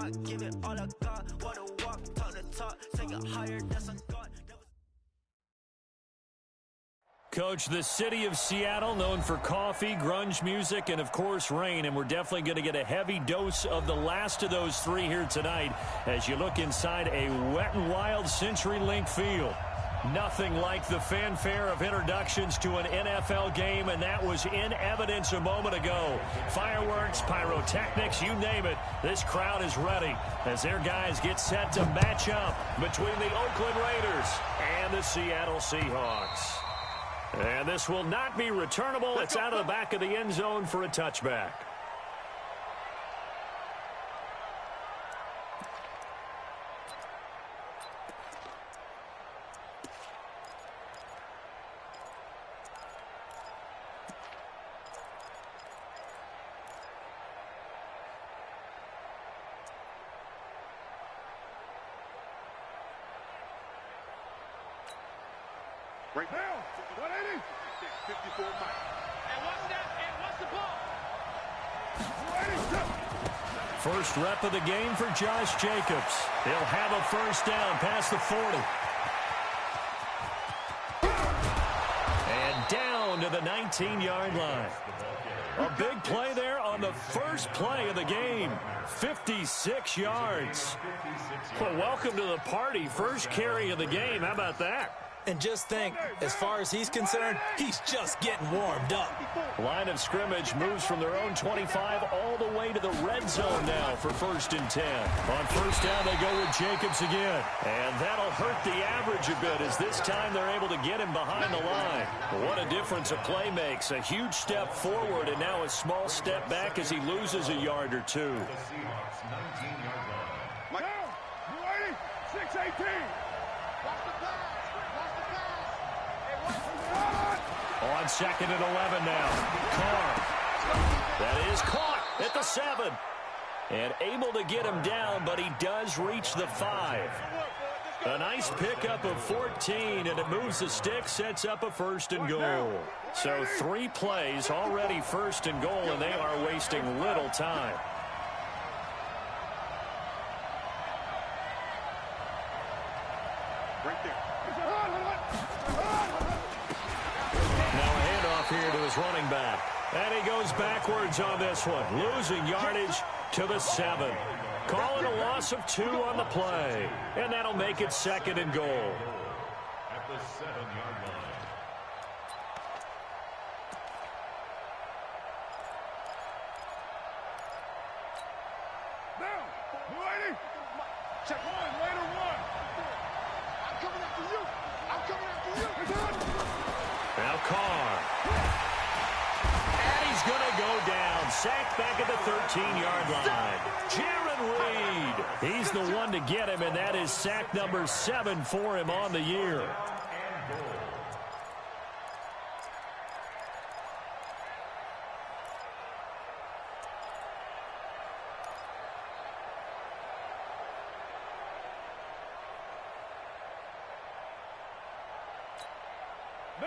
I give it all I got. Wanna walk, talk the talk, take it higher, that's a God. Coach, the city of Seattle, known for coffee, grunge music, and, of course, rain. And we're definitely going to get a heavy dose of the last of those three here tonight as you look inside a wet and wild CenturyLink field. Nothing like the fanfare of introductions to an NFL game, and that was in evidence a moment ago. Fireworks, pyrotechnics, you name it. This crowd is ready as their guys get set to match up between the Oakland Raiders and the Seattle Seahawks. And this will not be returnable. It's out of the back of the end zone for a touchback. Right now, 180. 54 miles. And what's that? And what's the ball? First rep of the game for Josh Jacobs. He'll have a first down past the 40. And down to the 19-yard line. A big play there on the first play of the game. 56 yards. Well, welcome to the party. First carry of the game. How about that? And just think, as far as he's concerned, he's just getting warmed up. Line of scrimmage moves from their own 25 all the way to the red zone now for 1st and 10. On first down, they go with Jacobs again. And that'll hurt the average a bit as this time they're able to get him behind the line. What a difference a play makes. A huge step forward and now a small step back as he loses a yard or two. Now, 6-18. On 2nd and 11 now. Carr. That is caught at the 7. And able to get him down, but he does reach the 5. A nice pickup of 14, and it moves the stick, sets up a 1st and goal. So 3 plays, already 1st and goal, and they are wasting little time. Right there. Here to his running back. And he goes backwards on this one. Losing yardage to the 7. Calling a loss of 2 on the play. And that'll make it 2nd and goal. At the 7-yard line. Now, 280. Check one, later one. I'm coming after you. I'm coming after you. Now Carr. And he's going to go down. Sacked back at the 13-yard line. Jaron Reed. He's the one to get him, and that is sack number 7 for him on the year.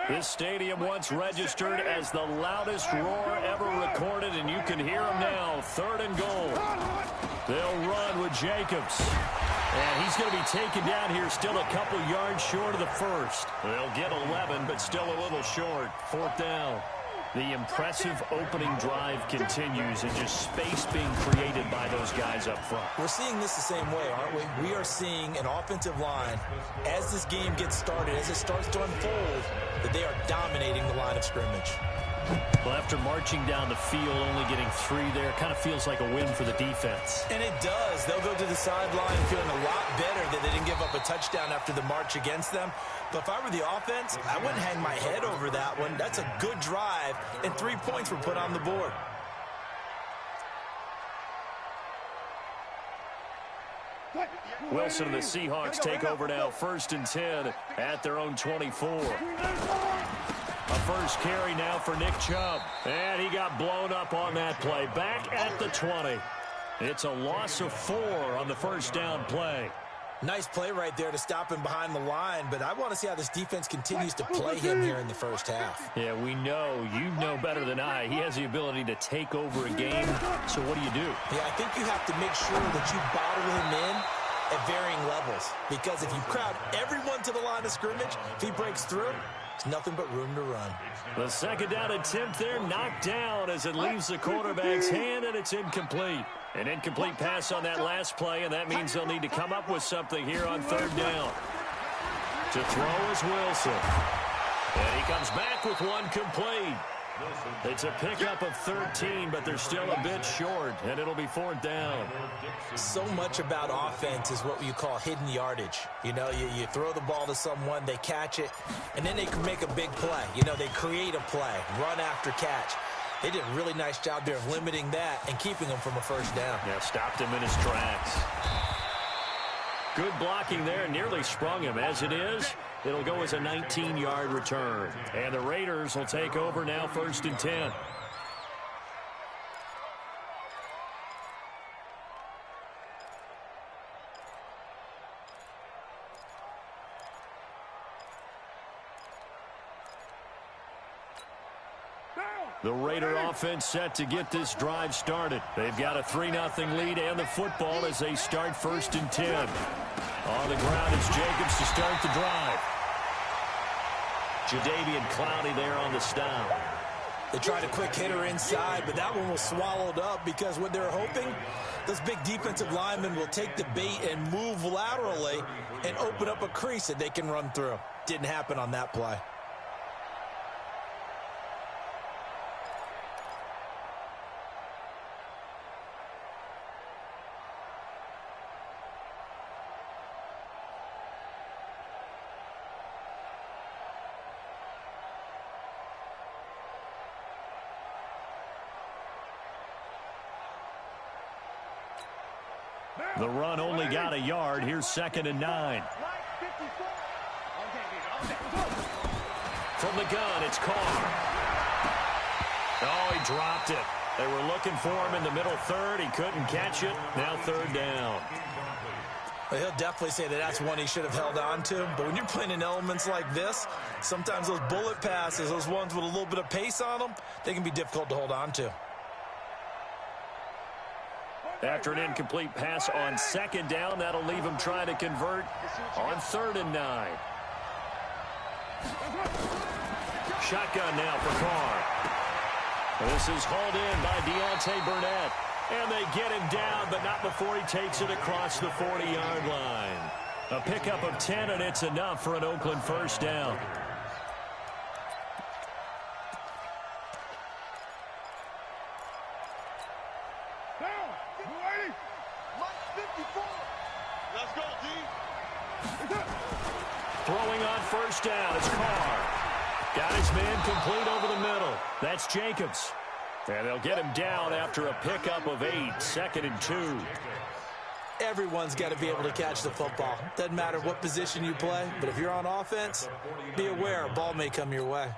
This stadium once registered as the loudest roar ever recorded, and you can hear him now. 3rd and goal. They'll run with Jacobs. And he's going to be taken down here, still a couple yards short of the 1st. They'll get 11, but still a little short. 4th down. The impressive opening drive continues, and just space being created by those guys up front. We're seeing this the same way, aren't we? We are seeing an offensive line, as this game gets started, as it starts to unfold, that they are dominating the line of scrimmage. Well, after marching down the field, only getting 3 there, kind of feels like a win for the defense. And it does. They'll go to the sideline feeling a lot better that they didn't give up a touchdown after the march against them. But if I were the offense, I wouldn't hang my head over that one. That's a good drive, and 3 points were put on the board. Wilson and the Seahawks take over now, 1st and 10 at their own 24. A first carry now for Nick Chubb. And he got blown up on that play. Back at the 20. It's a loss of 4 on the first down play. Nice play right there to stop him behind the line, but I want to see how this defense continues to play him here in the first half. Yeah, we know. You know better than I. He has the ability to take over a game, so what do you do? Yeah, I think you have to make sure that you bottle him in at varying levels, because if you crowd everyone to the line of scrimmage, if he breaks through, there's nothing but room to run. The second down attempt there knocked down as it leaves the quarterback's hand, and it's incomplete. An incomplete pass on that last play, and that means they'll need to come up with something here on third down. To throw is Wilson. And he comes back with one complete. It's a pickup of 13, but they're still a bit short, and it'll be fourth down. So much about offense is what you call hidden yardage. You know, you throw the ball to someone, they catch it, and then they can make a big play. You know, they create a play, run after catch. They did a really nice job there of limiting that and keeping him from a first down. Yeah, stopped him in his tracks. Good blocking there, nearly sprung him. As it is, it'll go as a 19-yard return. And the Raiders will take over now, 1st and 10. The Raider offense set to get this drive started. They've got a 3-0 lead and the football as they start 1st and 10. On the ground is Jacobs to start the drive. Jadeveon Clowney there on the stop. They tried a quick hitter inside, but that one was swallowed up because what they're hoping, those big defensive linemen will take the bait and move laterally and open up a crease that they can run through. Didn't happen on that play. The run only got a yard. Here's 2nd and 9. From the gun, it's Carr. Oh, he dropped it. They were looking for him in the middle third. He couldn't catch it. Now 3rd down. Well, he'll definitely say that that's one he should have held on to. But when you're playing in elements like this, sometimes those bullet passes, those ones with a little bit of pace on them, they can be difficult to hold on to. After an incomplete pass on 2nd down, that'll leave him trying to convert on 3rd and 9. Shotgun now for Carr. This is hauled in by Deontay Burnett. And they get him down, but not before he takes it across the 40-yard line. A pickup of 10, and it's enough for an Oakland 1st down. Throwing on 1st down, it's Carr. Got his man complete over the middle. That's Jacobs. And they'll get him down after a pickup of 8, 2nd and 2. Everyone's got to be able to catch the football. Doesn't matter what position you play, but if you're on offense, be aware a ball may come your way.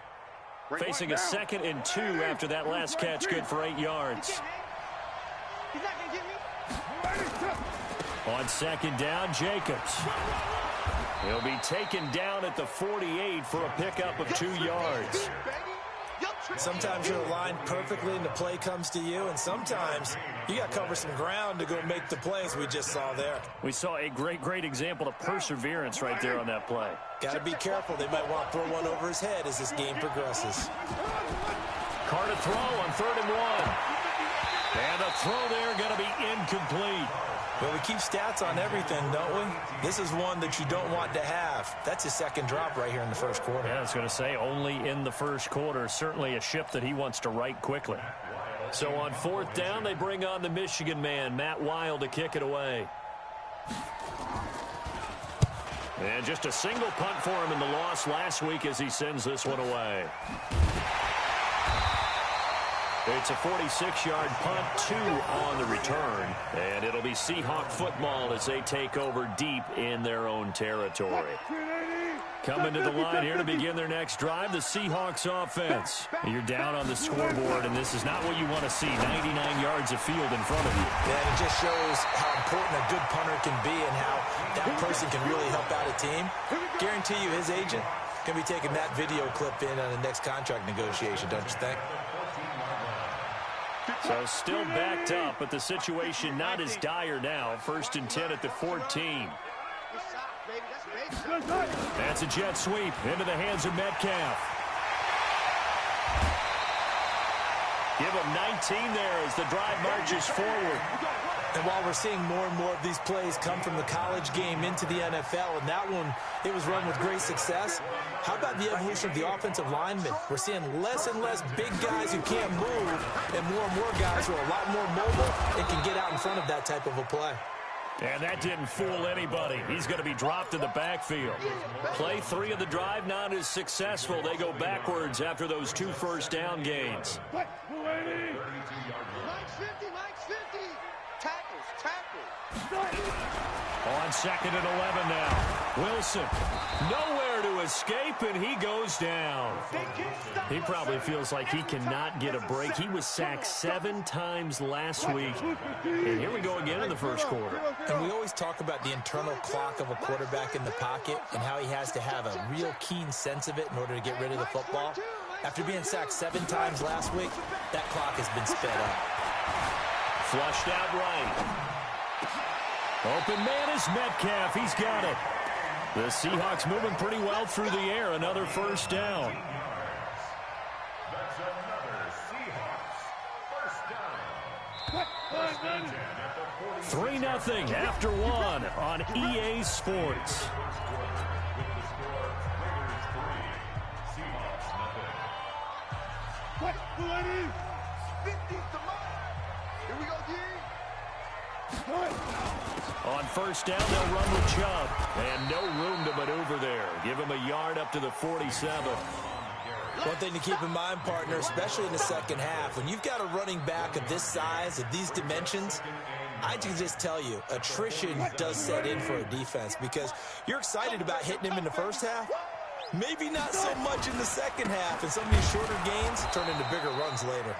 Facing a 2nd and 2 after that last catch, good for 8 yards. On 2nd down, Jacobs. He'll be taken down at the 48 for a pickup of 2 yards. Sometimes you're aligned perfectly and the play comes to you, and sometimes you got to cover some ground to go make the plays we just saw there. We saw a great example of perseverance right there on that play. Got to be careful. They might want to throw one over his head as this game progresses. Carr to throw on 3rd and 1. And the throw there going to be incomplete. Well, we keep stats on everything, don't we? This is one that you don't want to have. That's his 2nd drop right here in the 1st quarter. Yeah, I was going to say only in the 1st quarter. Certainly a ship that he wants to right quickly. So on 4th down, they bring on the Michigan man, Matt Wild, to kick it away. And just a single punt for him in the loss last week as he sends this one away. It's a 46-yard punt, 2 on the return. And it'll be Seahawk football as they take over deep in their own territory. Coming to the line here to begin their next drive, the Seahawks offense. You're down on the scoreboard, and this is not what you want to see, 99 yards of field in front of you. Yeah, it just shows how important a good punter can be and how that person can really help out a team. Guarantee you his agent can be taking that video clip in on the next contract negotiation, don't you think? So still backed up, but the situation not as dire now. 1st and 10 at the 14. That's a jet sweep into the hands of Metcalf. Give him 19 there as the drive marches forward. And while we're seeing more and more of these plays come from the college game into the NFL, and that one, it was run with great success, how about the evolution of the offensive linemen? We're seeing less and less big guys who can't move and more guys who are a lot more mobile and can get out in front of that type of a play. And that didn't fool anybody. He's going to be dropped in the backfield. Play 3 of the drive not as successful. They go backwards after those 2 first down gains. Mike 50, Mike 50. Tackles. On 2nd and 11 now. Wilson, nowhere to escape, and he goes down. He probably feels like he cannot get a break. He was sacked 7 times last week. And here we go again in the first quarter. And we always talk about the internal clock of a quarterback in the pocket and how he has to have a real keen sense of it in order to get rid of the football. After being sacked 7 times last week, that clock has been sped up. Flushed out right. Open man is Metcalf. He's got it. The Seahawks moving pretty well through the air. Another first down. That's another Seahawks first down. 3-0 after 1 on EA Sports. On first down, they'll run with Chubb. And no room to maneuver there. Give him a yard up to the 47. One thing to keep in mind, partner, especially in the second half, when you've got a running back of this size, of these dimensions, I can just tell you, attrition does set in for a defense because you're excited about hitting him in the first half. Maybe not so much in the second half, and some of these shorter gains turn into bigger runs later.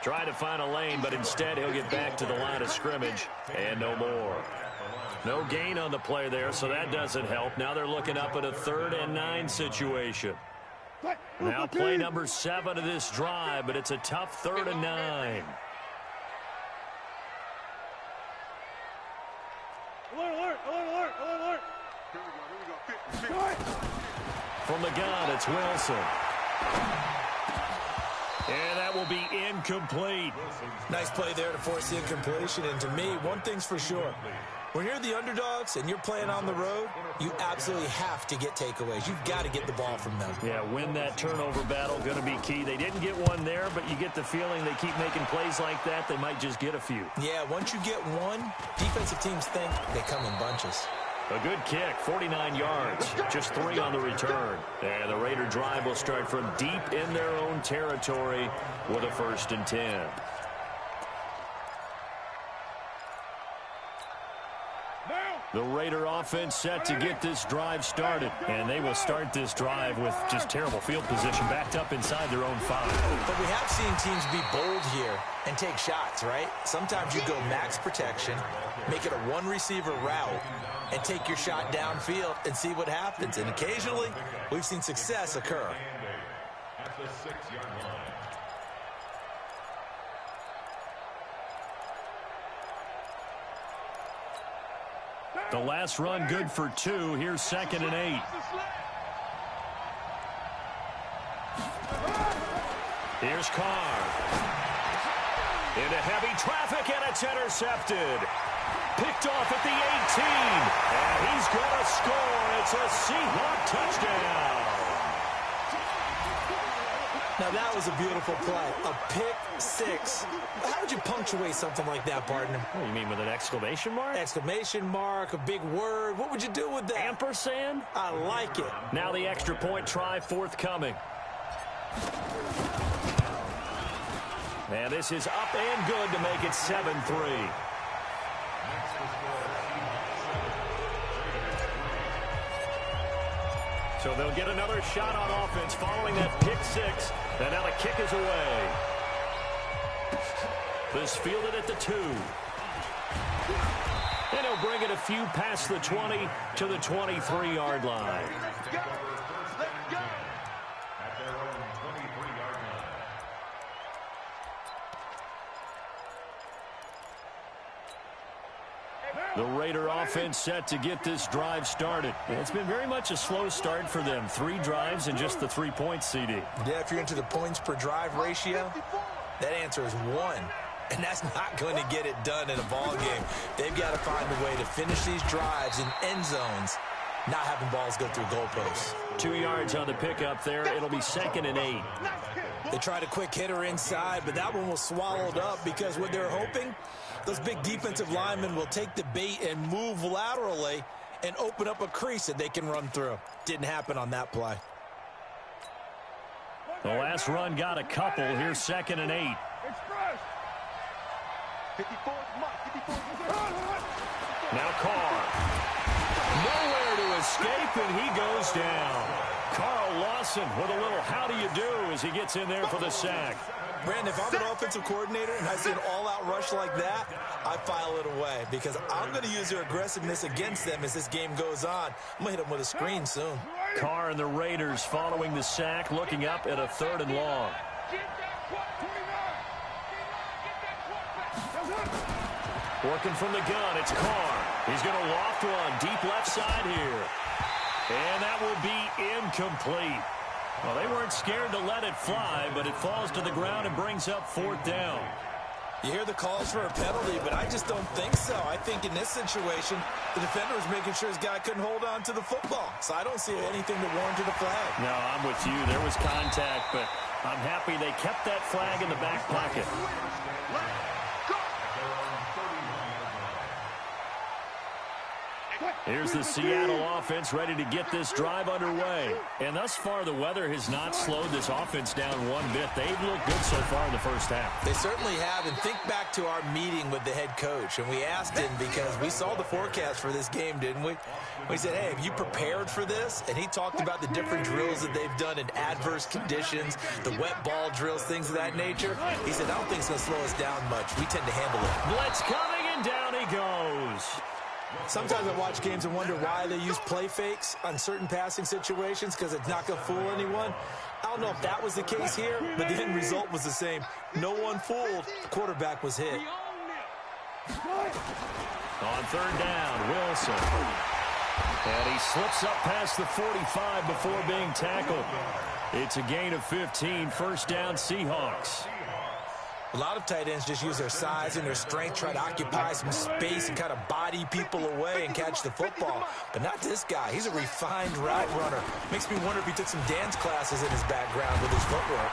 Try to find a lane, but instead he'll get back to the line of scrimmage and no more. No gain on the play there, so that doesn't help. Now they're looking up at a 3rd and 9 situation. Now play number 7 of this drive, but it's a tough 3rd and 9. Alert. From the gun, it's Wilson. And that will be incomplete. Nice play there to force the incompletion. And to me, one thing's for sure. When you're the underdogs and you're playing on the road, you absolutely have to get takeaways. You've got to get the ball from them. Yeah, win that turnover battle, going to be key. They didn't get one there, but you get the feeling they keep making plays like that, they might just get a few. Yeah, once you get one, defensive teams think they come in bunches. A good kick, 49 yards, just 3 on the return. And the Raider drive will start from deep in their own territory with a 1st and 10. The Raider offense set to get this drive started. And they will start this drive with just terrible field position backed up inside their own 5. But we have seen teams be bold here and take shots, right? Sometimes you go max protection, make it a 1-receiver route, and take your shot downfield and see what happens. And occasionally, we've seen success occur. At the 6-yard line. The last run good for 2. Here's 2nd and 8. Here's Carr. Into heavy traffic, and it's intercepted. Picked off at the 18. And he's going to score. It's a Seahawk touchdown. Now, that was a beautiful play. A pick 6. How would you punctuate something like that, partner? What do you mean, with an exclamation mark? Exclamation mark, a big word. What would you do with that? Ampersand? I like it. Now the extra point try forthcoming. And this is up and good to make it 7-3. So they'll get another shot on offense following that pick six. And now the kick is away. This fielded at the 2. And he'll bring it a few past the 20 to the 23-yard line. Let's go. At their own 23-yard line. The Raider offense set to get this drive started. It's been very much a slow start for them. 3 drives and just the 3 points, CD. Yeah, if you're into the points per drive ratio, that answer is 1. And that's not going to get it done in a ball game. They've got to find a way to finish these drives in end zones, not having balls go through goalposts. 2 yards on the pickup there. It'll be 2nd and 8. They tried a quick hitter inside, but that one was swallowed up because what they're hoping, those big defensive linemen will take the bait and move laterally and open up a crease that they can run through. Didn't happen on that play. The last run got a couple. Here's 2nd and 8. Express. 54 mark. 54. Now Carr. Nowhere to escape, and he goes down. Carl Lawson with a little how do you do as he gets in there for the sack. Brandon, if I'm an offensive coordinator and I see an all-out rush like that, I file it away because I'm going to use their aggressiveness against them as this game goes on. I'm going to hit them with a screen soon. Carr and the Raiders following the sack, looking up at a 3rd and long. Working from the gun, it's Carr. He's going to loft one deep left side here. And that will be incomplete. Well, they weren't scared to let it fly, but it falls to the ground and brings up 4th down. You hear the calls for a penalty, but I just don't think so. I think in this situation, the defender was making sure his guy couldn't hold on to the football. So I don't see anything that warranted a flag. No, I'm with you. There was contact, but I'm happy they kept that flag in the back pocket. Here's the Seattle offense ready to get this drive underway. And thus far, the weather has not slowed this offense down one bit. They've looked good so far in the first half. They certainly have. And think back to our meeting with the head coach. And we asked him because we saw the forecast for this game, didn't we? We said, hey, have you prepared for this? And he talked about the different drills that they've done in adverse conditions, the wet ball drills, things of that nature. He said, I don't think it's going to slow us down much. We tend to handle it. Blitz coming, and down he goes. Sometimes I watch games and wonder why they use play fakes on certain passing situations because it's not going to fool anyone. I don't know if that was the case here, but the end result was the same. No one fooled. The quarterback was hit. On 3rd down, Wilson. And he slips up past the 45 before being tackled. It's a gain of 15. 1st down, Seahawks. A lot of tight ends just use their size and their strength, try to occupy some space and kind of body people away and catch the football. But not this guy. He's a refined route runner. Makes me wonder if he took some dance classes in his background with his footwork.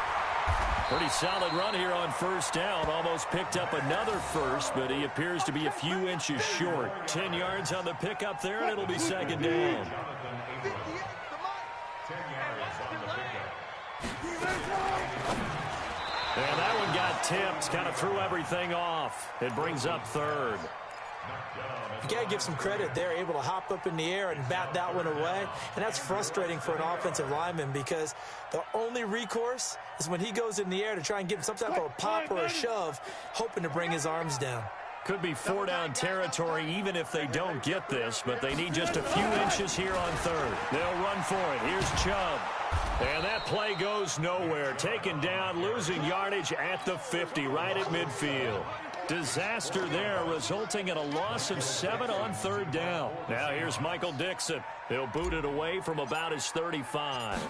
Pretty solid run here on 1st down. Almost picked up another first, but he appears to be a few inches short. 10 yards on the pickup there, and it'll be 2nd down. 10 yards on the pickup. And that one got tipped, kind of threw everything off. It brings up 3rd. You got to give some credit. They're able to hop up in the air and bat that one away. And that's frustrating for an offensive lineman because the only recourse is when he goes in the air to try and give him some type of a pop or a shove, hoping to bring his arms down. Could be 4-down territory even if they don't get this, but they need just a few inches here on 3rd. They'll run for it. Here's Chubb. And that play goes nowhere. Taken down, losing yardage at the 50, right at midfield. Disaster there, resulting in a loss of 7 on 3rd down. Now here's Michael Dixon. He'll boot it away from about his 35.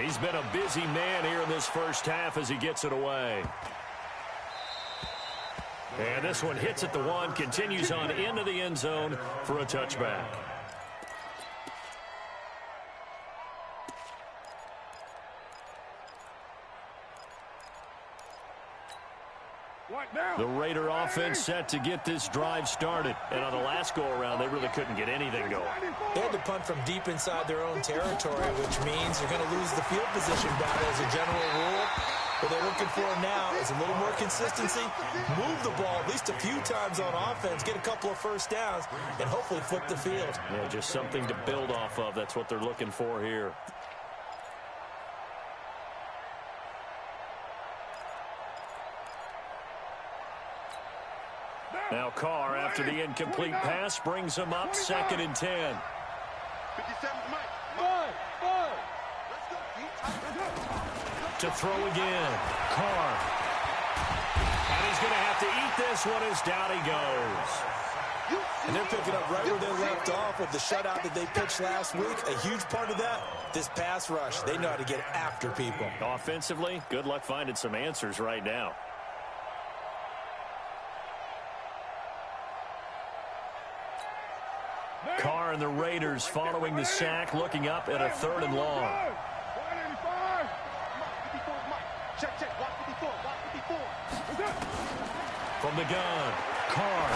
He's been a busy man here in this first half as he gets it away. And this one hits at the 1, continues on into the end zone for a touchback. The Raider offense set to get this drive started. And on the last go-around, they really couldn't get anything going. They had to punt from deep inside their own territory, which means you're going to lose the field position battle as a general rule. What they're looking for now is a little more consistency, move the ball at least a few times on offense, get a couple of first downs, and hopefully flip the field. Yeah, just something to build off of. That's what they're looking for here. Now Carr, after the incomplete pass, brings him up 2nd and 10. 57, Mike. To throw again. Carr. And he's going to have to eat this one as down he goes. And they're picking up right where they left off with the shutout that they pitched last week. A huge part of that, this pass rush. They know how to get after people. Offensively, good luck finding some answers right now. Carr and the Raiders following the sack, looking up at a 3rd and long. Check, block 54, block 54. From the gun, Carr.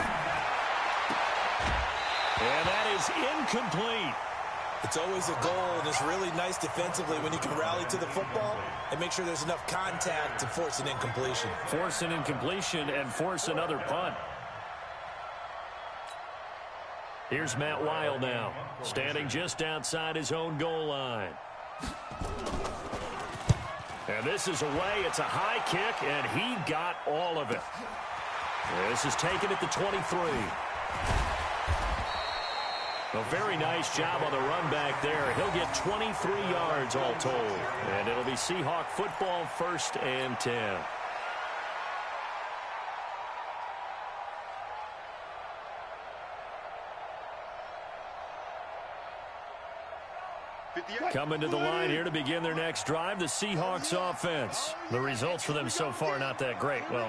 And that is incomplete. It's always a goal, and it's really nice defensively when you can rally to the football and make sure there's enough contact to force an incompletion. Force an incompletion and force another punt. Here's Matt Weil now, standing just outside his own goal line. And this is away. It's a high kick, and he got all of it. This is taken at the 23. A very nice job on the run back there. He'll get 23 yards all told. And it'll be Seahawk football, 1st and 10. Coming to the line here to begin their next drive, the Seahawks offense. The results for them so far not that great. Well,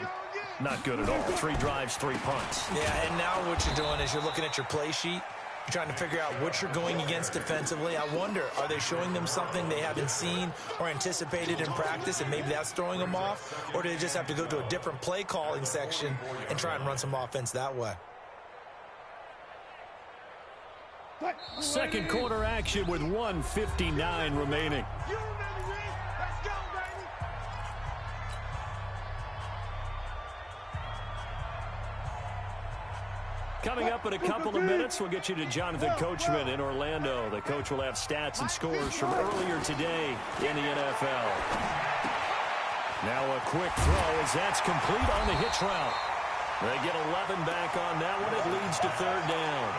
not good at all. 3 drives, 3 punts. Yeah, and now what you're doing is you're looking at your play sheet. You're trying to figure out what you're going against defensively. I wonder, are they showing them something they haven't seen or anticipated in practice, and maybe that's throwing them off? Or do they just have to go to a different play calling section and try and run some offense that way? Second quarter action with 1:59 remaining. Coming up in a couple of minutes, we'll get you to Jonathan Coachman in Orlando. The coach will have stats and scores from earlier today in the NFL. Now a quick throw as that's complete on the hitch route. They get 11 back on that one. It leads to 3rd down.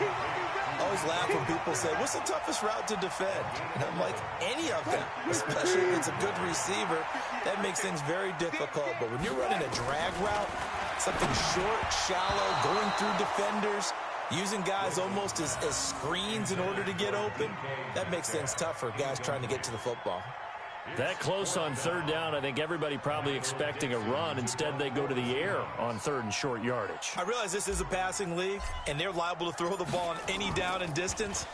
I always laugh when people say, what's the toughest route to defend? And I'm like, any of them, especially if it's a good receiver. That makes things very difficult. But when you're running a drag route, something short, shallow, going through defenders, using guys almost as screens in order to get open, that makes things tough for guys trying to get to the football. That close on 3rd down, I think everybody probably expecting a run. Instead, they go to the air on 3rd and short yardage. I realize this is a passing league, and they're liable to throw the ball on any down and distance.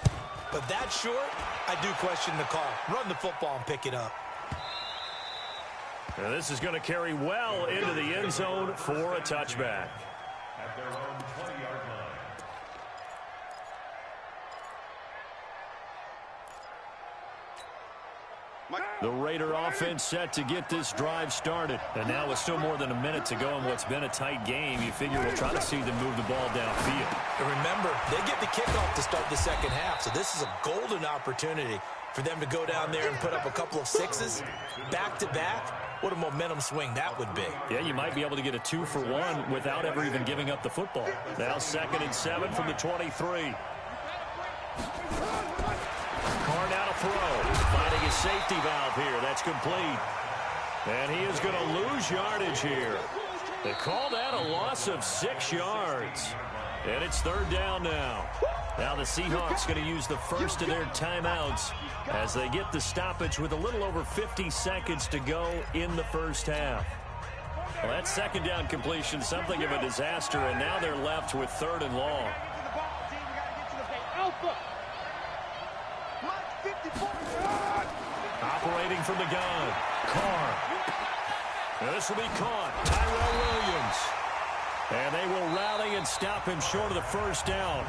But that short, I do question the call. Run the football and pick it up. Now this is going to carry well into the end zone for a touchback. At their own 20-yard line. The Raider offense set to get this drive started. And now with still more than a minute to go in what's been a tight game, you figure we'll try to see them move the ball downfield. And remember, they get the kickoff to start the second half, so this is a golden opportunity for them to go down there and put up a couple of 6s back-to-back. What a momentum swing that would be. Yeah, you might be able to get a 2-for-1 without ever even giving up the football. Now 2nd and 7 from the 23. Carr now to throw. Finding his safety valve here. That's complete. And he is going to lose yardage here. They call that a loss of 6 yards. And it's 3rd down now. Now the Seahawks going to use the first of their timeouts as they get the stoppage with a little over 50 seconds to go in the first half. Well, that 2nd down completion, something of a disaster, and now they're left with 3rd and long. Operating from the gun, Carr. Now this will be caught. Tyrell Williams. And they will rally and stop him short of the first down.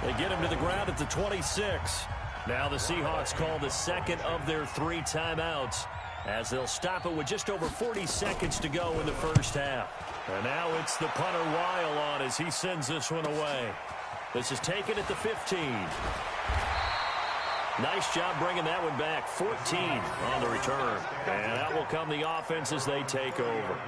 They get him to the ground at the 26. Now the Seahawks call the second of their 3 timeouts as they'll stop it with just over 40 seconds to go in the first half. And now it's the punter Weil on as he sends this one away. This is taken at the 15. Nice job bringing that one back. 14 on the return. And out will come the offense as they take over.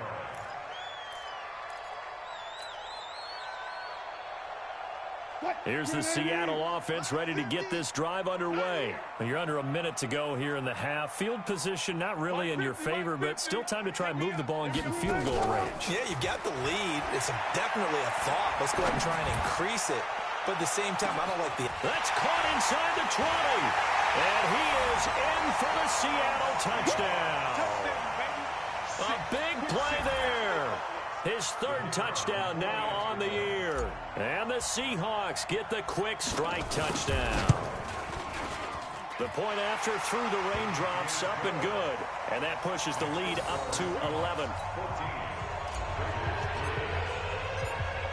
Here's the Seattle offense ready to get this drive underway. You're under a minute to go here in the half. Field position not really in your favor, but still time to try and move the ball and get in field goal range. Yeah, you've got the lead. It's definitely a thought. Let's go ahead and try and increase it. But at the same time, I don't like the... That's caught inside the 20. And he is in for the Seattle touchdown. A big play there. His third touchdown now on the year. And the Seahawks get the quick strike touchdown. The point after through the raindrops, up and good. And that pushes the lead up to 11.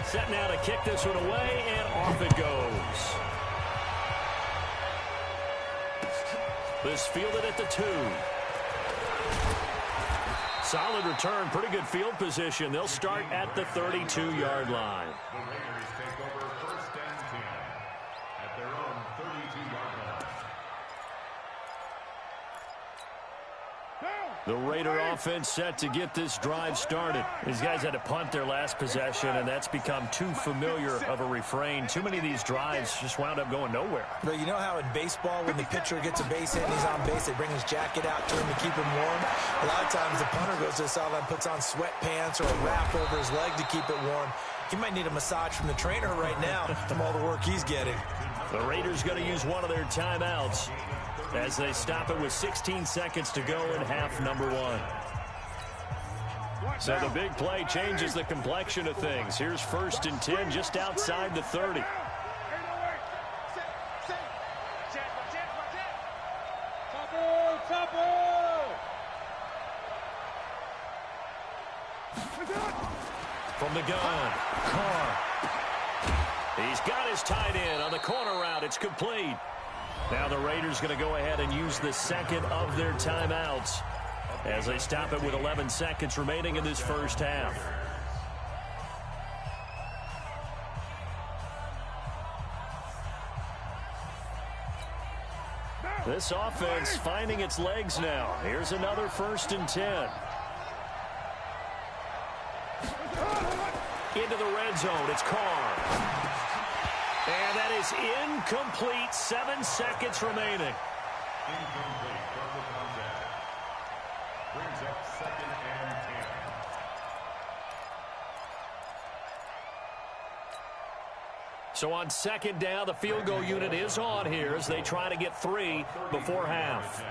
Set now to kick this one away, and off it goes. This fielded at the 2. Solid return, pretty good field position. They'll start at the 32-yard line. The Raiders take over 1st and 10 at their own 32-yard line. The Raider offense set to get this drive started. These guys had to punt their last possession, and that's become too familiar of a refrain. Too many of these drives just wound up going nowhere. But you know how in baseball, when the pitcher gets a base hit and he's on base, they bring his jacket out to him to keep him warm? A lot of times the punter goes to the sideline, puts on sweatpants or a wrap over his leg to keep it warm. He might need a massage from the trainer right now from all the work he's getting. The Raiders going to use one of their timeouts as they stop it with 16 seconds to go in half number 1. So the big play changes the complexion of things. Here's 1st and 10 just outside the 30. From the gun, Carr. He's got his tight end on the corner route. It's complete. Now the Raiders going to go ahead and use the second of their timeouts as they stop it with 11 seconds remaining in this first half. This offense finding its legs now. Here's another 1st and 10. Into the red zone. It's Carr. And that is incomplete. 7 seconds remaining. Incomplete from the contact. Brings up 2nd and 10. So on 2nd down, the field goal unit is on here as they try to get 3 before half.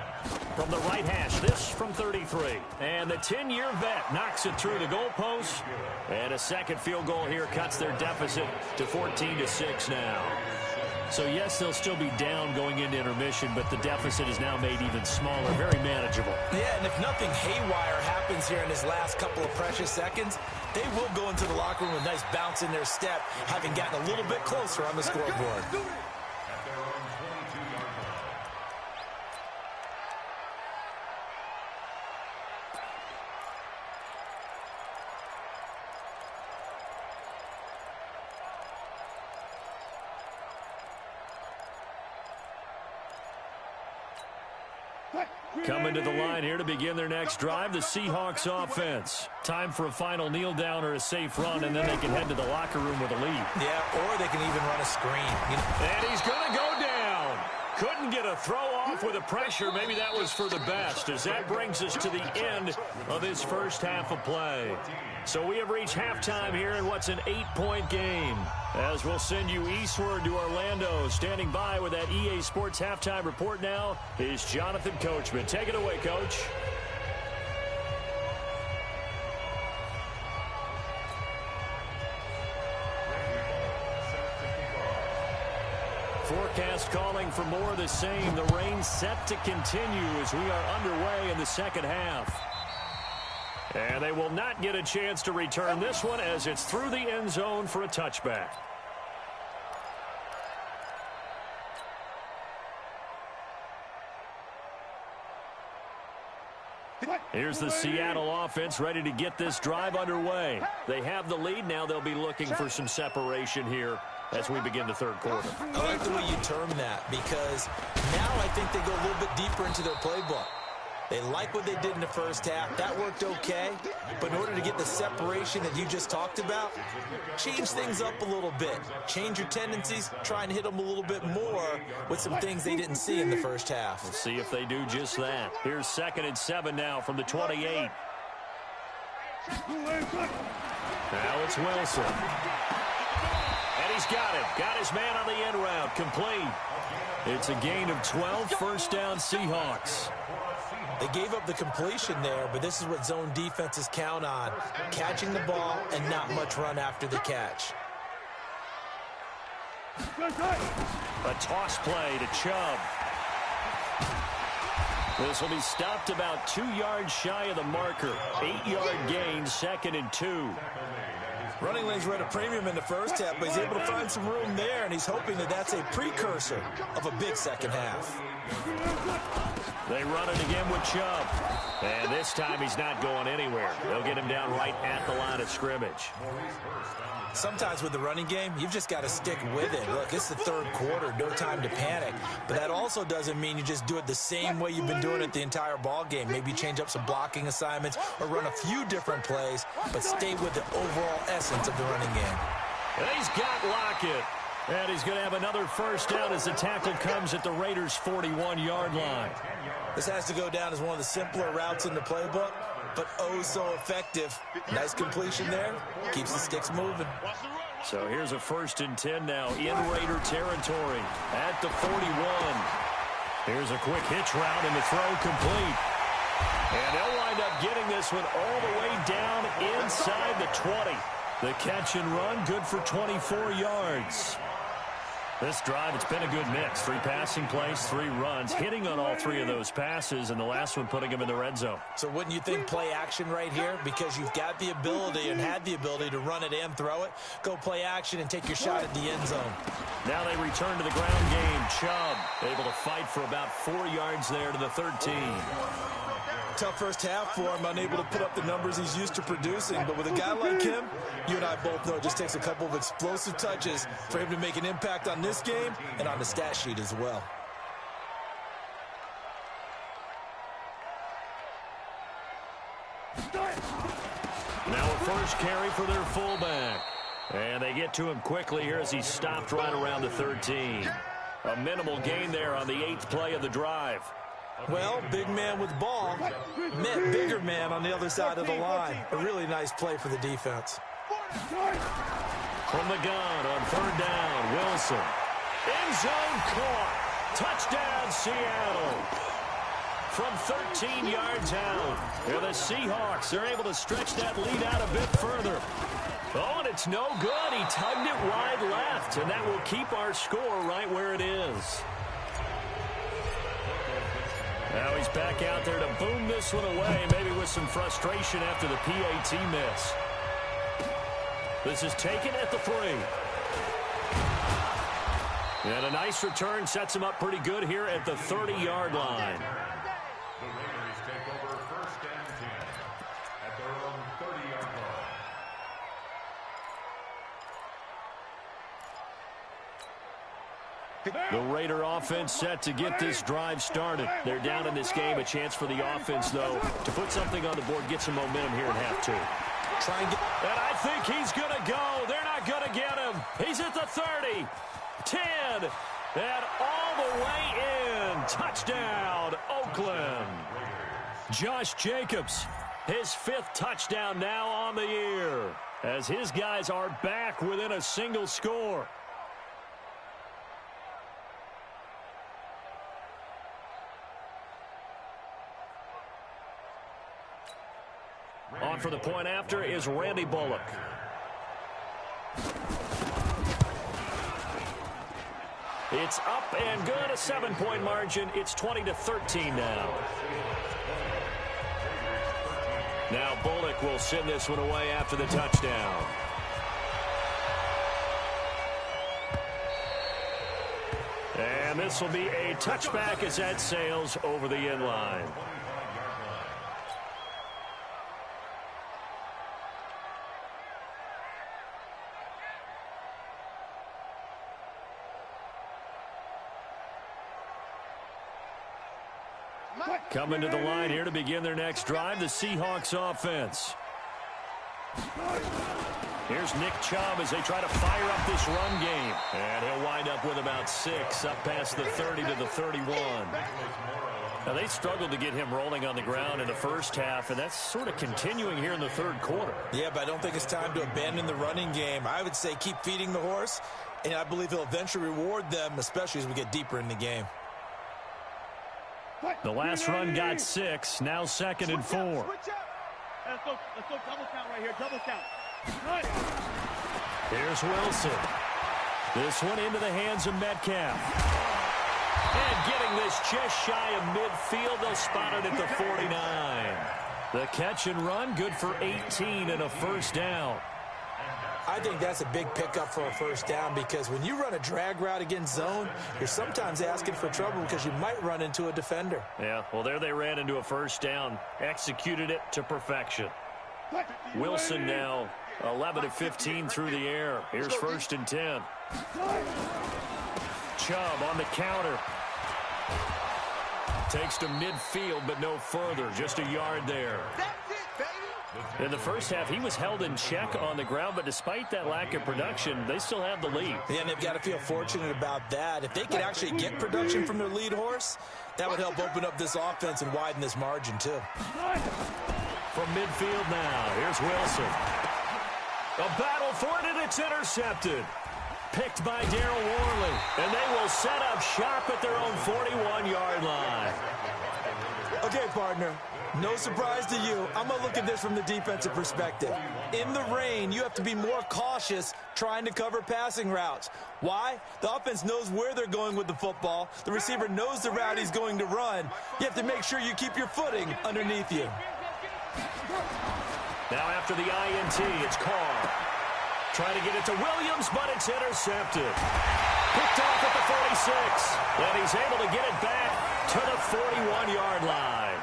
From the right hash, this from 33. And the 10-year vet knocks it through the goalpost. And a second field goal here cuts their deficit to 14-6 now. So, yes, they'll still be down going into intermission, but the deficit is now made even smaller, very manageable. Yeah, and if nothing haywire happens here in his last couple of precious seconds, they will go into the locker room with a nice bounce in their step, having gotten a little bit closer on the scoreboard. At their own 22-yard line. Coming to the line here to begin their next drive, the Seahawks offense. Time for a final kneel down or a safe run, and then they can head to the locker room with a lead. Yeah, or they can even run a screen. And he's going to go down. Couldn't get a throw off with the pressure. Maybe that was for the best, as that brings us to the end of this first half of play. So we have reached halftime here in what's an 8-point game. As we'll send you eastward to Orlando. Standing by with that EA Sports halftime report now is Jonathan Coachman. Take it away, Coach. Forecast calling for more of the same. The rain set to continue as we are underway in the second half. And they will not get a chance to return this one as it's through the end zone for a touchback. Here's the Seattle offense ready to get this drive underway. They have the lead. Now they'll be looking for some separation here as we begin the third quarter. I like the way you term that because now I think they go a little bit deeper into their playbook. They like what they did in the first half. That worked okay. But in order to get the separation that you just talked about, change things up a little bit. Change your tendencies. Try and hit them a little bit more with some things they didn't see in the first half. We'll see if they do just that. Here's 2nd and 7 now from the 28. Now it's Wilson. And he's got him. Got his man on the end route. Complete. It's a gain of 12. First down, Seahawks. They gave up the completion there, but this is what zone defenses count on. Catching the ball and not much run after the catch. A toss play to Chubb. This will be stopped about 2 yards shy of the marker. 8-yard gain, 2nd and 2. Running lanes were at a premium in the first half, but he's able to find some room there, and he's hoping that that's a precursor of a big second half. They run it again with Chubb. And this time he's not going anywhere. They'll get him down right at the line of scrimmage. Sometimes with the running game, you've just got to stick with it. Look, it's the third quarter, no time to panic. But that also doesn't mean you just do it the same way you've been doing it the entire ball game. Maybe change up some blocking assignments or run a few different plays, but stay with the overall essence of the running game. And he's got Lockett. And he's going to have another first down as the tackle comes at the Raiders' 41-yard line. This has to go down as one of the simpler routes in the playbook, but oh so effective. Nice completion there. Keeps the sticks moving. So here's a 1st and 10 now in Raider territory at the 41. Here's a quick hitch route and the throw complete. And they'll wind up getting this one all the way down inside the 20. The catch and run, good for 24 yards. This drive, it's been a good mix. 3 passing plays, 3 runs, hitting on all 3 of those passes, and the last one putting him in the red zone. So wouldn't you think play action right here? Because you've got the ability and had the ability to run it and throw it. Go play action and take your shot at the end zone. Now they return to the ground game. Chubb able to fight for about 4 yards there to the 13. Tough first half for him, unable to put up the numbers he's used to producing. But with a guy like him, you and I both know it just takes a couple of explosive touches for him to make an impact on this game and on the stat sheet as well. Now a first carry for their fullback. And they get to him quickly here as he stopped right around the 13. A minimal gain there on the 8th play of the drive. Well, big man with ball met bigger man on the other side of the line. A really nice play for the defense. From the gun on 3rd down, Wilson. End zone caught. Touchdown, Seattle. From 13 yards out. And the Seahawks are able to stretch that lead out a bit further. Oh, and it's no good. He tugged it wide left, and that will keep our score right where it is. Now he's back out there to boom this one away, maybe with some frustration after the PAT miss. This is taken at the 3. And a nice return sets him up pretty good here at the 30-yard line. The Raiders take over 1st and 10 at their own 30-yard line. The Raider offense set to get this drive started. They're down in this game. A chance for the offense, though, to put something on the board, get some momentum here in half 2. And I think he's going to go. They're not going to get him. He's at the 30, 10, and all the way in. Touchdown, Oakland. Josh Jacobs, his 5th touchdown now on the year, as his guys are back within a single score. On for the point after is Randy Bullock. It's up and good, a 7-point margin. It's 20-13 now. Now Bullock will send this one away after the touchdown. And this will be a touchback as that sails over the end line. Coming to the line here to begin their next drive, the Seahawks offense. Here's Nick Chubb as they try to fire up this run game. And he'll wind up with about 6, up past the 30 to the 31. Now, they struggled to get him rolling on the ground in the first half, and that's sort of continuing here in the third quarter. Yeah, but I don't think it's time to abandon the running game. I would say keep feeding the horse, and I believe he'll eventually reward them, especially as we get deeper in the game. The last run got 6, now 2nd and 4. Let's go double count right here, double count. Here's Wilson. This one into the hands of Metcalf. And getting this just shy of midfield, they'll spot it at the 49. The catch and run, good for 18 and a first down. I think that's a big pickup for a first down because when you run a drag route against zone, you're sometimes asking for trouble because you might run into a defender. Yeah, well, there they ran into a first down, executed it to perfection. Wilson now 11 of 15 through the air. Here's 1st and 10. Chubb on the counter. Takes to midfield, but no further. Just a yard there. In the first half, he was held in check on the ground, but despite that lack of production, they still have the lead. Yeah, and they've got to feel fortunate about that. If they could actually get production from their lead horse, that would help open up this offense and widen this margin, too. From midfield now, here's Wilson. A battle for it, and it's intercepted. Picked by Darryl Worley, and they will set up shop at their own 41-yard line. Okay, partner, no surprise to you. I'm going to look at this from the defensive perspective. In the rain, you have to be more cautious trying to cover passing routes. Why? The offense knows where they're going with the football. The receiver knows the route he's going to run. You have to make sure you keep your footing underneath you. Now after the INT, it's Carr. Trying to get it to Williams, but it's intercepted. Picked off at the 46. And he's able to get it back to the 41-yard line.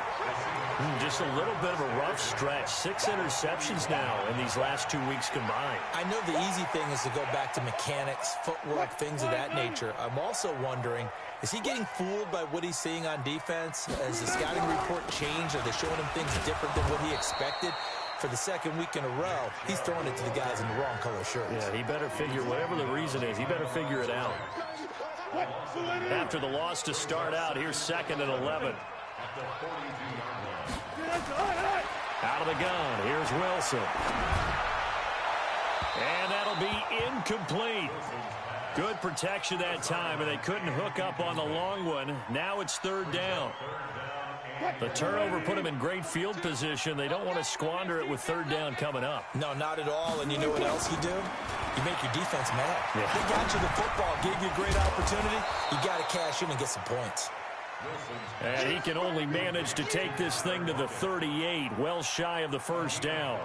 Just a little bit of a rough stretch. 6 interceptions now in these last 2 weeks combined. I know the easy thing is to go back to mechanics, footwork, things of that nature. I'm also wondering, is he getting fooled by what he's seeing on defense? Has the scouting report changed? Are they showing him things different than what he expected? For the second week in a row, he's throwing it to the guys in the wrong color shirts. Yeah, he better figure, whatever the reason is, he better figure it out. After the loss to start out, here's 2nd and 11. Out of the gun, here's Wilson. And that'll be incomplete. Good protection that time, and they couldn't hook up on the long one. Now it's 3rd down. The turnover put them in great field position. They don't want to squander it with 3rd down coming up. No, not at all. And you know what else you do? You make your defense mad. Yeah. They got you the football, gave you a great opportunity. You got to cash in and get some points. And he can only manage to take this thing to the 38, well shy of the 1st down.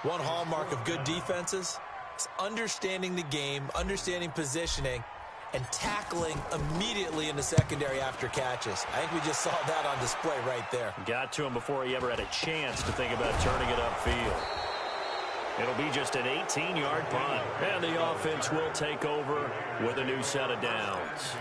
One hallmark of good defenses is understanding the game, understanding positioning, and tackling immediately in the secondary after catches. I think we just saw that on display right there. Got to him before he ever had a chance to think about turning it upfield. It'll be just an 18-yard punt. And the offense will take over with a new set of downs.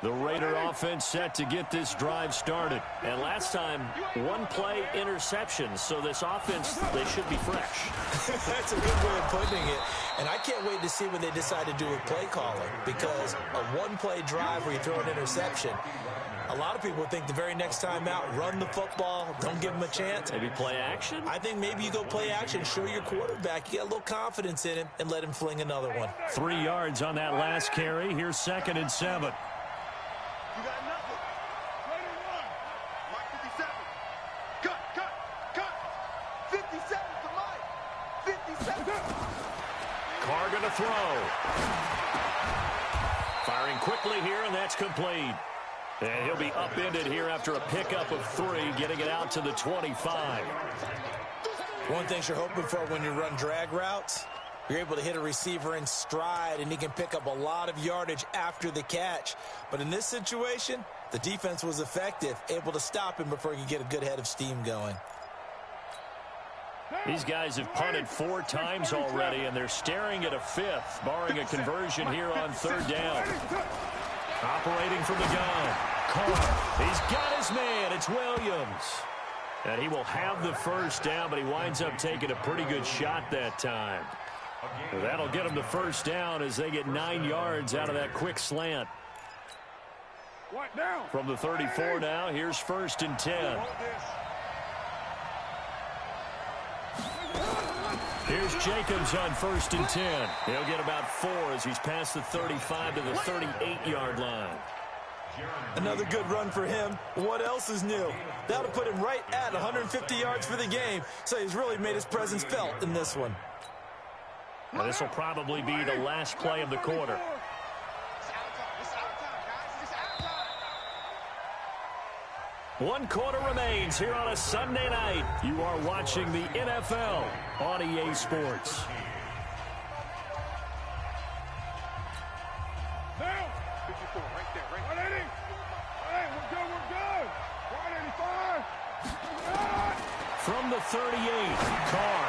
The Raider offense set to get this drive started. And last time, 1-play interception. So this offense, they should be fresh. That's a good way of putting it. And I can't wait to see what they decide to do with play calling. Because a 1-play drive where you throw an interception, a lot of people think the very next time out, run the football, don't give them a chance. Maybe play action? I think maybe you go play action, show your quarterback, you get a little confidence in him, and let him fling another one. 3 yards on that last carry. Here's 2nd and 7. You got nothing. Raider 1. Mike 57. Cut. 57 to Mike. 57. Carr going to throw. Firing quickly here, and that's complete. And he'll be upended here after a pickup of 3, getting it out to the 25. One thing you're hoping for when you run drag routes, You're able to hit a receiver in stride, and he can pick up a lot of yardage after the catch. But in this situation, the defense was effective, able to stop him before he could get a good head of steam going. These guys have punted 4 times already, and they're staring at a 5th, barring a conversion here on 3rd down. Operating from the gun. Carr. He's got his man. It's Williams. And he will have the 1st down, but he winds up taking a pretty good shot that time. Well, that'll get him the 1st down as they get 9 yards out of that quick slant. From the 34 now, here's 1st and 10. Here's Jacobs on 1st and 10. He'll get about 4 as he's past the 35 to the 38-yard line. Another good run for him. What else is new? That'll put him right at 150 yards for the game, so he's really made his presence felt in this one. Now, this will probably be the last play of the quarter. One quarter remains here on a Sunday night. You are watching the NFL on EA Sports. Now, 54, right there, right. 180. Hey, we're good. 185. From the 38, Carr.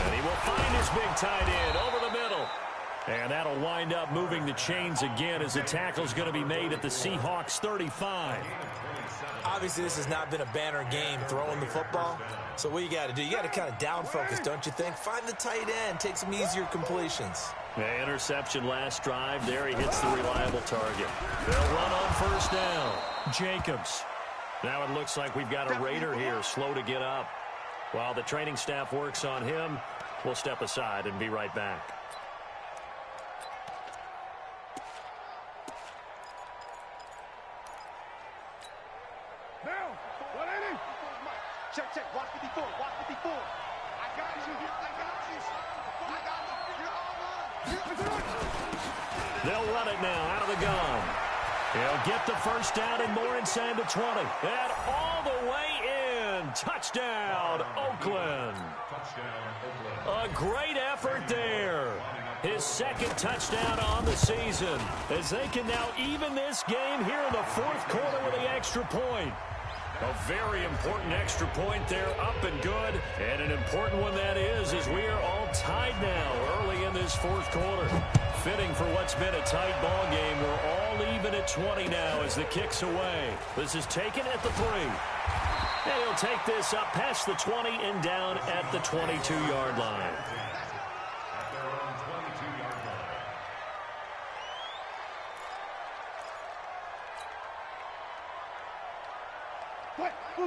And he will find his big tight end over the middle. And that'll wind up moving the chains again as the tackle's going to be made at the Seahawks 35. Obviously, this has not been a banner game throwing the football. So what you got to do, you got to kind of down focus, don't you think? Find the tight end, take some easier completions. Yeah, interception last drive. There he hits the reliable target. They'll run on 1st down. Jacobs. Now it looks like we've got a Raider here, slow to get up. While the training staff works on him, we'll step aside and be right back. Now, 180. Check, 154, 154. I got you. They'll run it now out of the gun. He'll get the 1st down and more inside the 20. And all the way in. Touchdown, Oakland. A great effort there. His 2nd touchdown on the season as they can now even this game here in the 4th quarter with the extra point. A very important extra point there, up and good. And an important one that is, as we are all tied now early in this 4th quarter. Fitting for what's been a tight ball game. We're all even at 20 now as the kick's away. This is taken at the 3. And he'll take this up past the 20 and down at the 22-yard line.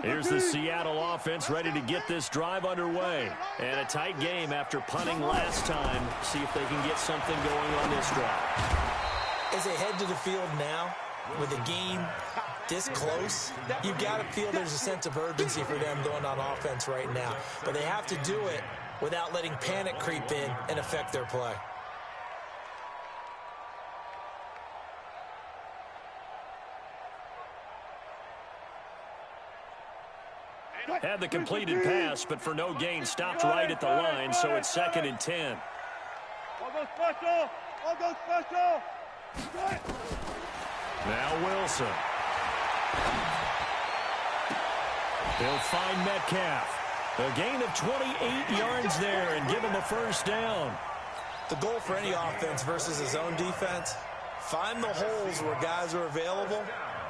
Here's the Seattle offense ready to get this drive underway. And a tight game after punting last time. See if they can get something going on this drive. As they head to the field now, with a game this close, you've got to feel there's a sense of urgency for them going on offense right now. But they have to do it without letting panic creep in and affect their play. Had the completed pass, but for no gain, stopped right at the line, so it's 2nd and 10. I'll go special. Now Wilson. They'll find Metcalf. A gain of 28 yards there and give him a 1st down. The goal for any offense versus his own defense, find the holes where guys are available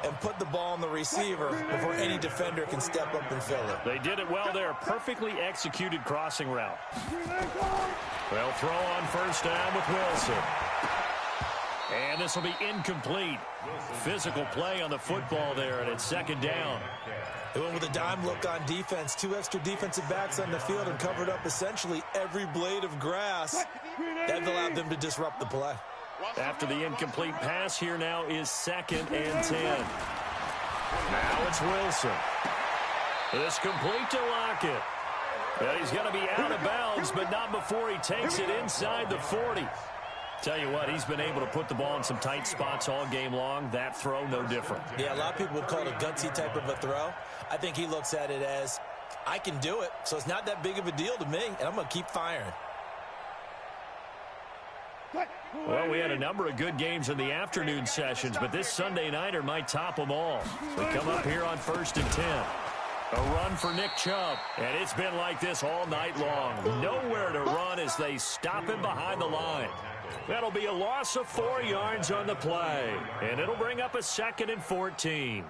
and put the ball on the receiver before any defender can step up and fill it. They did it well there. Perfectly executed crossing route. They'll throw on 1st down with Wilson. And this will be incomplete. Physical play on the football there, and it's 2nd down. They went with a dime look on defense. 2 extra defensive backs on the field and covered up essentially every blade of grass. That allowed them to disrupt the play. After the incomplete pass, here now is 2nd and 10. Now it's Wilson. This complete to Lockett. Well, he's going to be out of bounds, but not before he takes it inside the 40. Tell you what, he's been able to put the ball in some tight spots all game long. That throw, no different. Yeah, a lot of people would call it a gutsy type of a throw. I think he looks at it as, I can do it, so it's not that big of a deal to me, and I'm going to keep firing. Well, we had a number of good games in the afternoon sessions, but this Sunday nighter might top them all. So we come up here on 1st and 10. A run for Nick Chubb, and it's been like this all night long. Nowhere to run as they stop him behind the line. That'll be a loss of 4 yards on the play, and it'll bring up a 2nd and 14.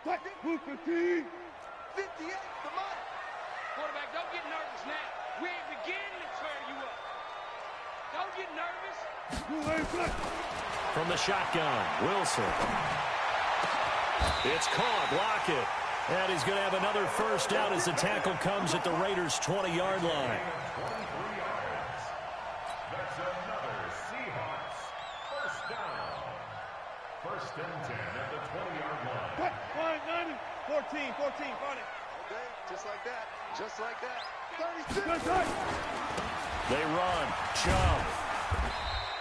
58, come on. Quarterback, don't get nervous now. We ain't beginning to tear you up. Don't get nervous. From the shotgun, Wilson. It's caught. Lockett. And he's going to have another first down as the tackle comes at the Raiders' 20-yard line. 23 yards. That's another Seahawks first down. 1st and 10 at the 20-yard line. 14, find it. Okay, just like that. Just like that. 36. They run. Chubb.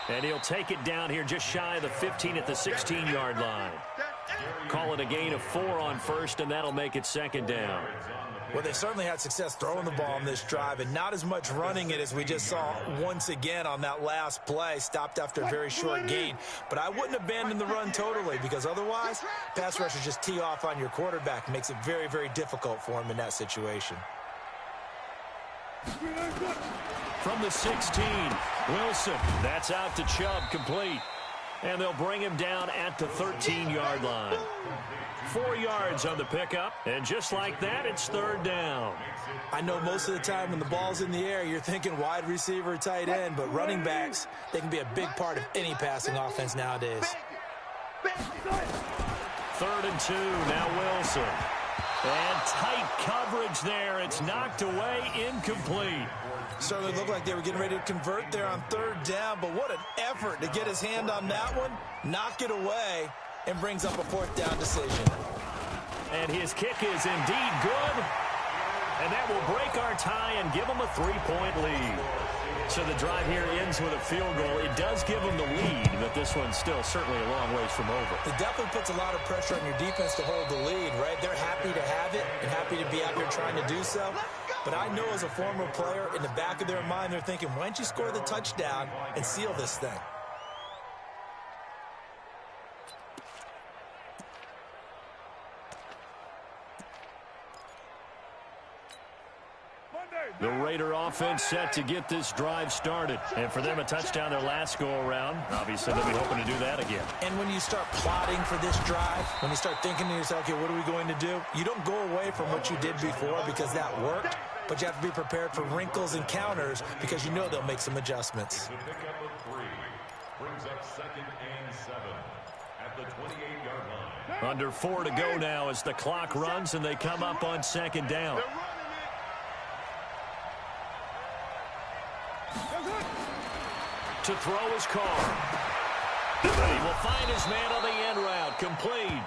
And he'll take it down here just shy of the 15 at the 16-yard line. Call it a gain of 4 on 1st, and that'll make it 2nd down. Well, they certainly had success throwing the ball on this drive, and not as much running it as we just saw once again on that last play. Stopped after a very short gain. But I wouldn't abandon the run totally, because otherwise, pass rushers just tee off on your quarterback. Makes it very, very difficult for him in that situation. From the 16, Wilson. That's out to Chubb, complete. And they'll bring him down at the 13-yard line. 4 yards on the pickup, and just like that, it's 3rd down. I know most of the time when the ball's in the air, you're thinking wide receiver, tight end, but running backs, they can be a big part of any passing offense nowadays. 3rd and 2, now Wilson. And tight coverage there. It's knocked away, incomplete. Certainly looked like they were getting ready to convert there on 3rd down, but what an effort to get his hand on that one, knock it away, and brings up a 4th down decision. And his kick is indeed good, and that will break our tie and give them a 3-point lead. So the drive here ends with a field goal. It does give them the lead, but this one's still certainly a long ways from over. It definitely puts a lot of pressure on your defense to hold the lead, right? They're happy to have it and happy to be out there trying to do so. But I know as a former player, in the back of their mind, they're thinking, why don't you score the touchdown and seal this thing? The Raider offense set to get this drive started. And for them, a touchdown their last go-around. Obviously, they'll be hoping to do that again. And when you start plotting for this drive, when you start thinking to yourself, okay, what are we going to do? You don't go away from what you did before because that worked, but you have to be prepared for wrinkles and counters because you know they'll make some adjustments. The pickup of 3 brings up 2nd and 7 at the 28-yard line. Under 4 to go now as the clock runs and they come up on 2nd down. To throw his Carr. He will find his man on the end route. Complete.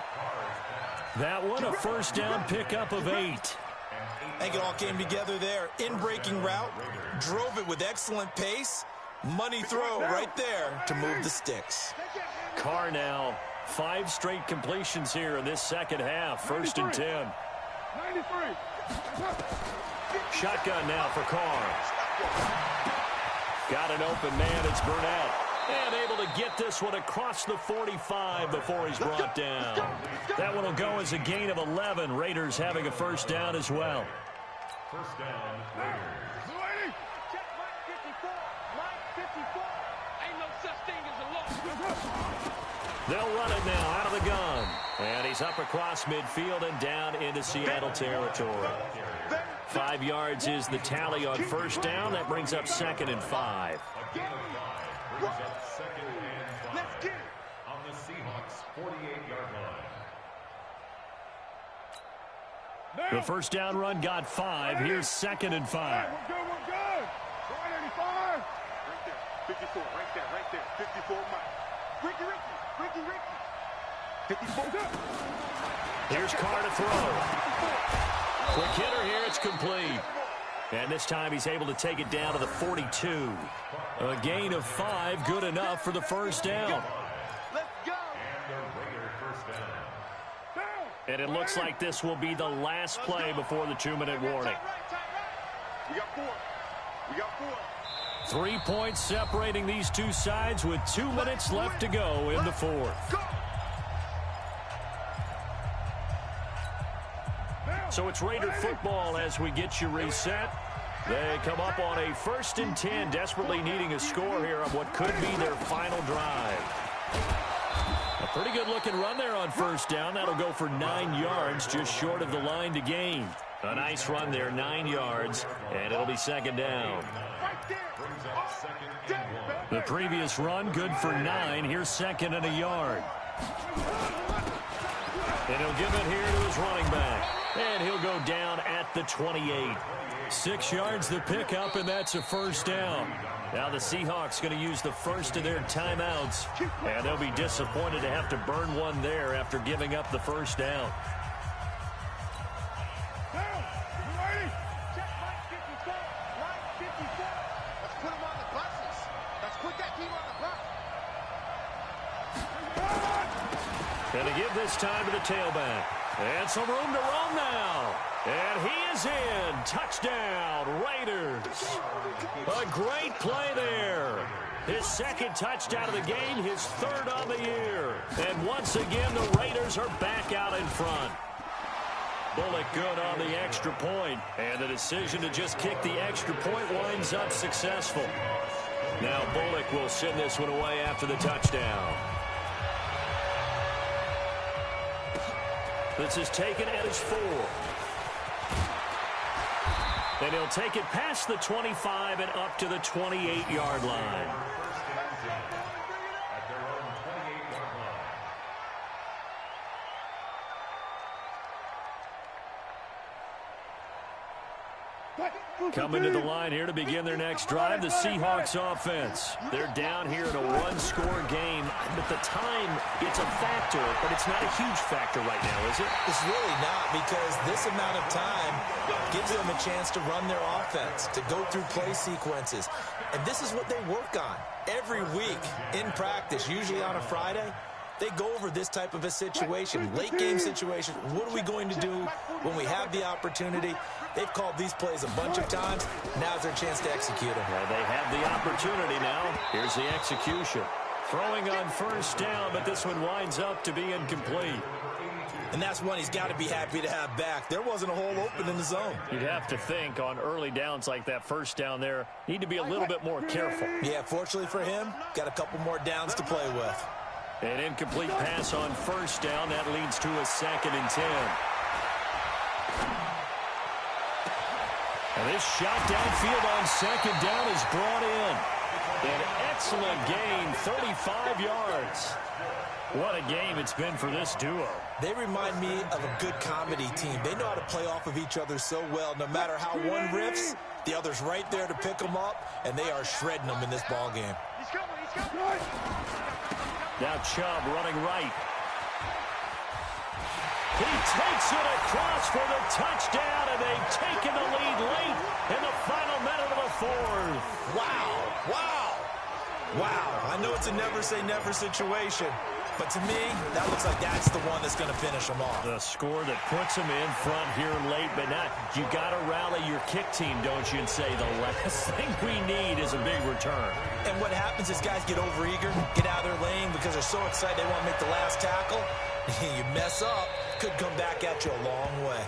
That one a 1st down pickup of 8. I think it all came together there. In-breaking route, drove it with excellent pace. Money throw right there to move the sticks. Carr now 5 straight completions here in this 2nd half. 1st and 10. 93. Shotgun now for Carr. Got an open man. It's Burnett. And able to get this one across the 45 before he's brought down. That one will go as a gain of 11. Raiders having a 1st down as well. 1st down, Raiders. Check Mike 54. Mike 54. Ain't no such thing as a loss. They'll run it now out of the gun. And he's up across midfield and down into Seattle territory. 5 yards is the tally on 1st down. That brings up 2nd and 5. Brings up 2nd and 5 on the Seahawks 48-yard line. The 1st down run got 5. Here's 2nd and 5. We're good. 185. Right there. 54. Right there. 54. Mike. Ricky. 54. Here's Carr to throw. Quick hitter here. It's complete. And this time he's able to take it down to the 42. A gain of 5. Good enough for the 1st down. Let's go. And the Raider 1st down. And it looks like this will be the last play before the 2-minute warning. We got 4. 3 points separating these two sides with 2 minutes left to go in the fourth. So it's Raider football as we get you reset. They come up on a 1st and 10, desperately needing a score here on what could be their final drive. A pretty good-looking run there on 1st down. That'll go for 9 yards, just short of the line to gain. A nice run there, 9 yards, and it'll be 2nd down. The previous run, good for 9. Here's 2nd and a yard. And he'll give it here to his running back. And he'll go down at the 28. 6 yards the pickup, and that's a 1st down. Now the Seahawks going to use the first of their timeouts, and they'll be disappointed to have to burn one there after giving up the 1st down. Going to give this time to the tailback. And some room to run now. And he is in. Touchdown, Raiders. A great play there. His 2nd touchdown of the game, his 3rd on the year. And once again, the Raiders are back out in front. Bullock good on the extra point. And the decision to just kick the extra point winds up successful. Now Bullock will send this one away after the touchdown. This is taken at his 4. And he'll take it past the 25 and up to the 28-yard line. Coming to the line here to begin their next drive, the Seahawks offense. They're down here in a one-score game. But the time, it's a factor, but it's not a huge factor right now, is it? It's really not, because this amount of time gives them a chance to run their offense, to go through play sequences. And this is what they work on every week in practice, usually on a Friday. They go over this type of a situation, late-game situation. What are we going to do when we have the opportunity? They've called these plays a bunch of times. Now's their chance to execute them. Well, they have the opportunity now. Here's the execution. Throwing on 1st down, but this one winds up to be incomplete. And that's one he's got to be happy to have back. There wasn't a hole open in the zone. You'd have to think on early downs like that 1st down there, need to be a little bit more careful. Yeah, fortunately for him, got a couple more downs to play with. An incomplete pass on 1st down. That leads to a 2nd and 10. And this shot downfield on 2nd down is brought in. An excellent gain, 35 yards. What a game it's been for this duo. They remind me of a good comedy team. They know how to play off of each other so well. No matter how one riffs, the other's right there to pick them up, and they are shredding them in this ball game. He's coming. Now Chubb running right. He takes it across for the touchdown, and they've taken the lead late in the final minute of the 4th. Wow. I know it's a never-say-never situation, but to me, that looks like that's the one that's going to finish them off. The score that puts them in front here late, but not. You got to rally your kick team, don't you, and say the last thing we need is a big return. And what happens is guys get overeager, get out of their lane because they're so excited they want to make the last tackle. You mess up, could come back at you a long way.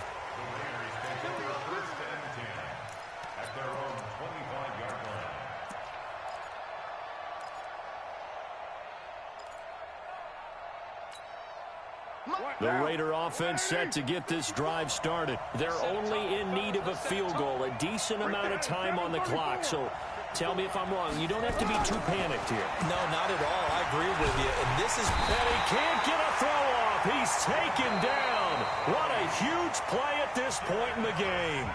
The Raider offense set to get this drive started. They're only in need of a field goal, a decent amount of time on the clock. So tell me if I'm wrong. You don't have to be too panicked here. No, not at all. I agree with you. And this is... And he can't get a throw off. He's taken down. What a huge play at this point in the game.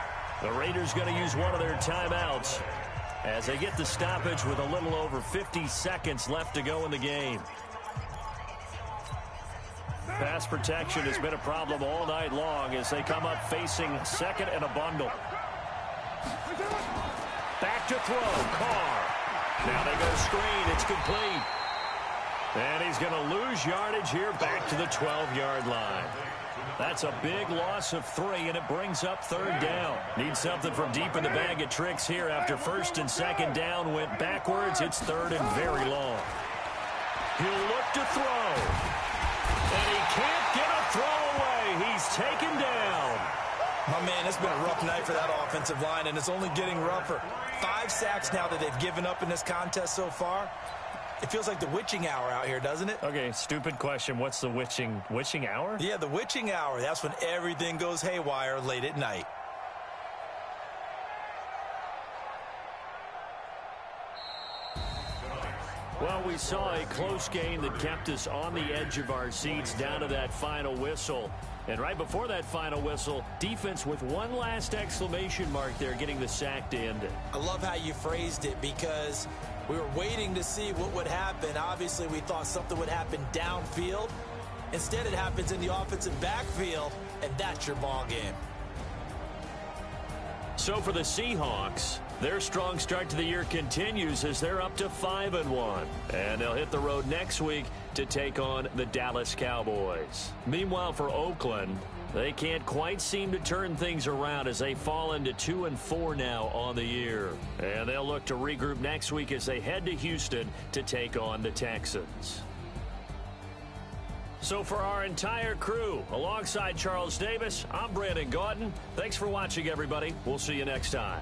The Raiders going to use one of their timeouts as they get the stoppage with a little over 50 seconds left to go in the game. Pass protection has been a problem all night long as they come up facing 2nd and a bundle. Back to throw. Carr. Now they go screen. It's complete. And he's going to lose yardage here back to the 12-yard line. That's a big loss of 3, and it brings up 3rd down. Need something from deep in the bag of tricks here. After 1st and 2nd down went backwards, it's 3rd and very long. He'll look to throw. And he can't get a throw away. He's taken down. My man, it's been a rough night for that offensive line, and it's only getting rougher. 5 sacks now that they've given up in this contest so far. It feels like the witching hour out here, doesn't it? Okay, stupid question. What's the witching hour? Yeah, the witching hour. That's when everything goes haywire late at night. Well, we saw a close game that kept us on the edge of our seats down to that final whistle. And right before that final whistle, defense with one last exclamation mark there, getting the sack to end it. I love how you phrased it, because we were waiting to see what would happen. Obviously, we thought something would happen downfield. Instead, it happens in the offensive backfield, and that's your ball game. So for the Seahawks, their strong start to the year continues as they're up to 5-1. And they'll hit the road next week to take on the Dallas Cowboys. Meanwhile, for Oakland, they can't quite seem to turn things around as they fall into 2-4 now on the year. And they'll look to regroup next week as they head to Houston to take on the Texans. So for our entire crew, alongside Charles Davis, I'm Brandon Gaudin. Thanks for watching, everybody. We'll see you next time.